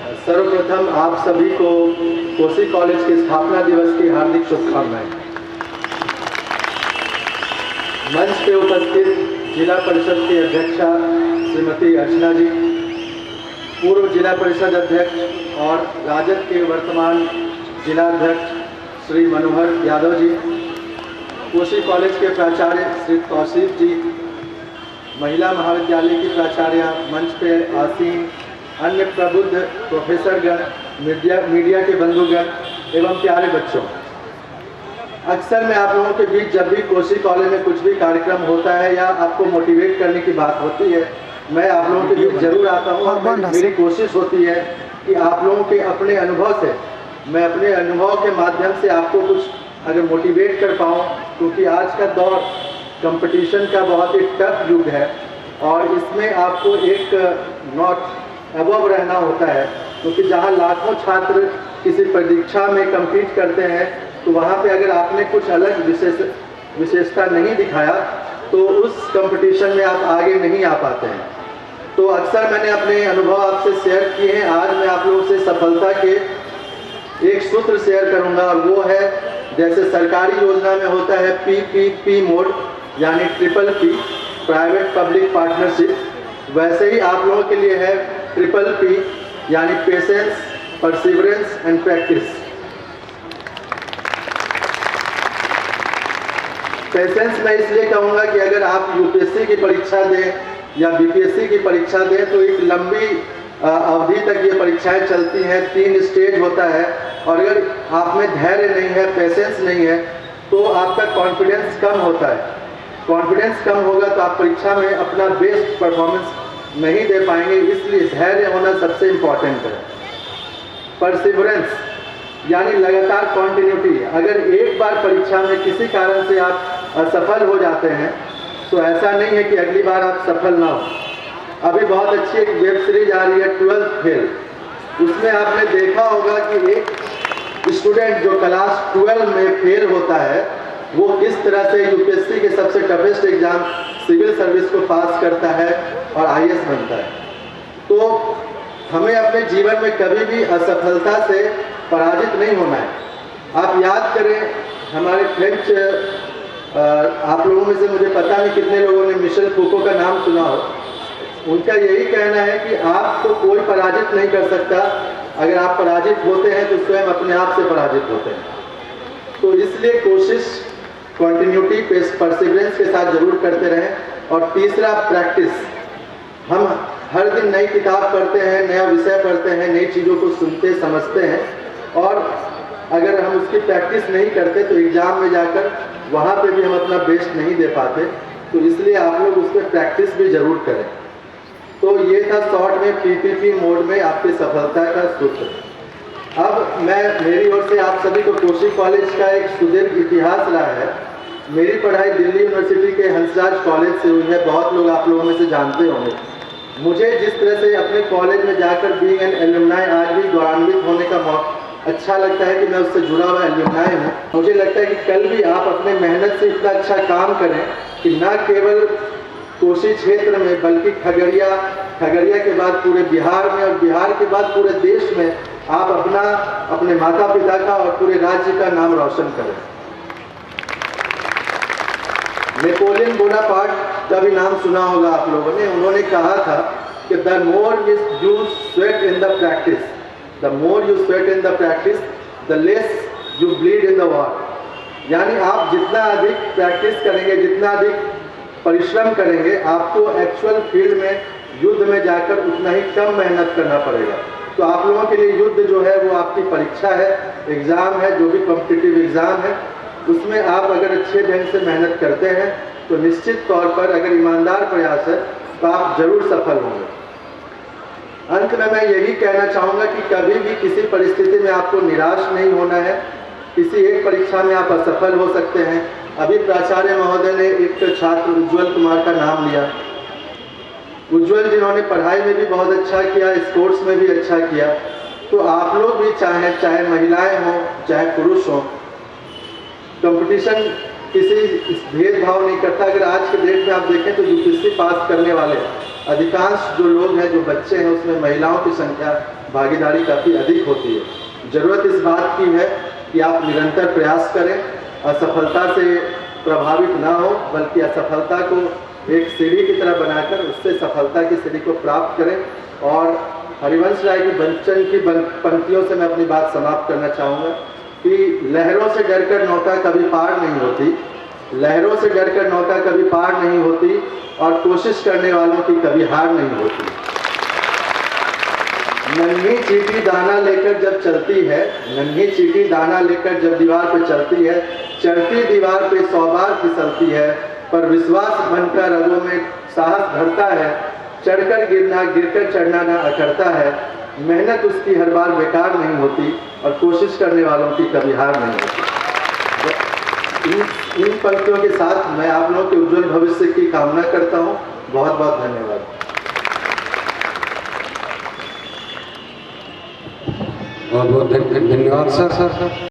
सर्वप्रथम आप सभी को कोसी कॉलेज के स्थापना दिवस की हार्दिक शुभकामनाएं। मंच पे उपस्थित जिला परिषद की अध्यक्षा श्रीमती अर्चना जी, पूर्व जिला परिषद अध्यक्ष और राजद के वर्तमान जिला अध्यक्ष श्री मनोहर यादव जी, कोसी कॉलेज के प्राचार्य श्री तौसीफ जी, महिला महाविद्यालय की प्राचार्य, मंच पे आसीन अन्य प्रबुद्ध प्रोफेसरगण, मीडिया के बंधुगण एवं प्यारे बच्चों, अक्सर मैं आप लोगों के बीच जब भी कोसी कॉलेज में कुछ भी कार्यक्रम होता है या आपको मोटिवेट करने की बात होती है, मैं आप लोगों के बीच जरूर आता हूँ और मेरी कोशिश होती है कि आप लोगों के अपने अनुभव से, मैं अपने अनुभव के माध्यम से आपको कुछ अगर मोटिवेट कर पाऊँ, क्योंकि आज का दौर कंपटीशन का बहुत ही टफ युग है और इसमें आपको एक नॉट अबव रहना होता है, क्योंकि जहाँ लाखों छात्र किसी परीक्षा में कम्पीट करते हैं तो वहाँ पे अगर आपने कुछ अलग विशेषता नहीं दिखाया तो उस कंपटीशन में आप आगे नहीं आ पाते हैं। तो अक्सर मैंने अपने अनुभव आपसे शेयर किए हैं। आज मैं आप लोगों से सफलता के एक सूत्र शेयर करूंगा और वो है, जैसे सरकारी योजना में होता है PPP मोड यानी triple P, private public partnership, वैसे ही आप लोगों के लिए है PPP यानी patience, perseverance and practice. Patience मैं इसलिए कहूँगा कि अगर आप UPSC की परीक्षा दें या BPSC की परीक्षा दें तो एक लंबी अवधि तक ये परीक्षाएं चलती हैं, 3 स्टेज होता है और अगर आप में धैर्य नहीं है, पेशेंस नहीं है तो आपका कॉन्फिडेंस कम होता है। कॉन्फिडेंस कम होगा तो आप परीक्षा में अपना बेस्ट परफॉर्मेंस नहीं दे पाएंगे, इसलिए धैर्य होना सबसे इम्पॉर्टेंट है। परसिवरेंस यानी लगातार कंटिन्यूटी, अगर एक बार परीक्षा में किसी कारण से आप असफल हो जाते हैं तो ऐसा नहीं है कि अगली बार आप सफल ना हो। अभी बहुत अच्छी एक वेब सीरीज आ रही है 12th फेल, उसमें आपने देखा होगा कि एक स्टूडेंट जो क्लास 12 में फेल होता है वो किस तरह से UPSC के सबसे टफेस्ट एग्जाम सिविल सर्विस को पास करता है और IAS बनता है। तो हमें अपने जीवन में कभी भी असफलता से पराजित नहीं होना है। आप याद करें, हमारे फ्रेंच आप लोगों में से मुझे पता नहीं कितने लोगों ने मिशेल फूको का नाम सुना हो। उनका यही कहना है कि आपको कोई पराजित नहीं कर सकता, अगर आप पराजित होते हैं तो स्वयं अपने आप से पराजित होते हैं। तो इसलिए कोशिश कंटिन्यूटी, परसिवरेंस के साथ जरूर करते रहें। और तीसरा प्रैक्टिस, हम हर दिन नई किताब पढ़ते हैं, नया विषय पढ़ते हैं, नई चीज़ों को सुनते समझते हैं और अगर हम उसकी प्रैक्टिस नहीं करते तो एग्ज़ाम में जाकर वहाँ पे भी हम अपना बेस्ट नहीं दे पाते। तो इसलिए आप लोग उस पर प्रैक्टिस भी ज़रूर करें। तो ये था शॉर्ट में PPP मोड में आपकी सफलता का सूत्र। अब मेरी ओर से आप सभी को कोसी कॉलेज का एक सुदीर्घ इतिहास रहा है। मेरी पढ़ाई दिल्ली यूनिवर्सिटी के हंसराज कॉलेज से हुई है, बहुत लोग आप लोगों में से जानते होंगे। मुझे जिस तरह से अपने कॉलेज में जाकर बीइंग एन एलुमनाई आज भी गौरवान्वित होने का अच्छा लगता है कि मैं उससे जुड़ा हुआ एलुमनाई हूँ। मुझे लगता है कि कल भी आप अपने मेहनत से इतना अच्छा काम करें कि न केवल कोसी क्षेत्र में बल्कि खगड़िया के बाद पूरे बिहार में और बिहार के बाद पूरे देश में आप अपने माता पिता का और पूरे राज्य का नाम रोशन करें। नेपोलियन बोनापार्ट का भी नाम सुना होगा आप लोगों ने। उन्होंने कहा था कि the more you sweat in the practice, the more you sweat in the practice the less you bleed in the war. यानी आप जितना अधिक प्रैक्टिस करेंगे, जितना अधिक परिश्रम करेंगे, आपको एक्चुअल फील्ड में युद्ध में जाकर उतना ही कम मेहनत करना पड़ेगा। तो आप लोगों के लिए युद्ध जो है वो आपकी परीक्षा है, एग्ज़ाम है, जो भी कॉम्पिटिटिव एग्ज़ाम है, उसमें आप अगर अच्छे ढंग से मेहनत करते हैं तो निश्चित तौर पर अगर ईमानदार प्रयास है तो आप जरूर सफल होंगे। अंत में मैं यही कहना चाहूँगा कि कभी भी किसी परिस्थिति में आपको निराश नहीं होना है। किसी एक परीक्षा में आप असफल हो सकते हैं। अभी प्राचार्य महोदय ने एक छात्र उज्ज्वल कुमार का नाम लिया। उज्ज्वल जिन्होंने पढ़ाई में भी बहुत अच्छा किया, स्पोर्ट्स में भी अच्छा किया। तो आप लोग भी चाहे महिलाएं हों चाहे पुरुष हों, कंपटीशन किसी भेदभाव नहीं करता। अगर आज के डेट में आप देखें तो UPSC पास करने वाले अधिकांश जो लोग हैं, जो बच्चे हैं, उसमें महिलाओं की संख्या भागीदारी काफ़ी अधिक होती है। ज़रूरत इस बात की है कि आप निरंतर प्रयास करें, असफलता से प्रभावित ना हो, बल्कि असफलता को एक सीढ़ी की तरह बनाकर उससे सफलता की सीढ़ी को प्राप्त करें। और हरिवंश राय की बच्चन की पंक्तियों से मैं अपनी बात समाप्त करना चाहूँगा कि लहरों से डरकर नौका कभी पार नहीं होती, लहरों से डरकर नौका कभी पार नहीं होती, और कोशिश करने वालों की कभी हार नहीं होती। नन्ही चींटी दाना लेकर जब चलती है, नन्ही चींटी दाना लेकर जब दीवार पे चलती है, चढ़ती दीवार पे 100 बार फिसलती है, पर विश्वास बनकर रगों में साहस भरता है। चढ़कर गिरना, गिरकर चढ़ना ना अकड़ता है। मेहनत उसकी हर बार बेकार नहीं होती, और कोशिश करने वालों की कभी हार नहीं होती। इन पंक्तियों के साथ मैं आप लोगों के उज्जवल भविष्य की कामना करता हूँ। बहुत बहुत धन्यवाद। बहुत बहुत धन्यवाद सर।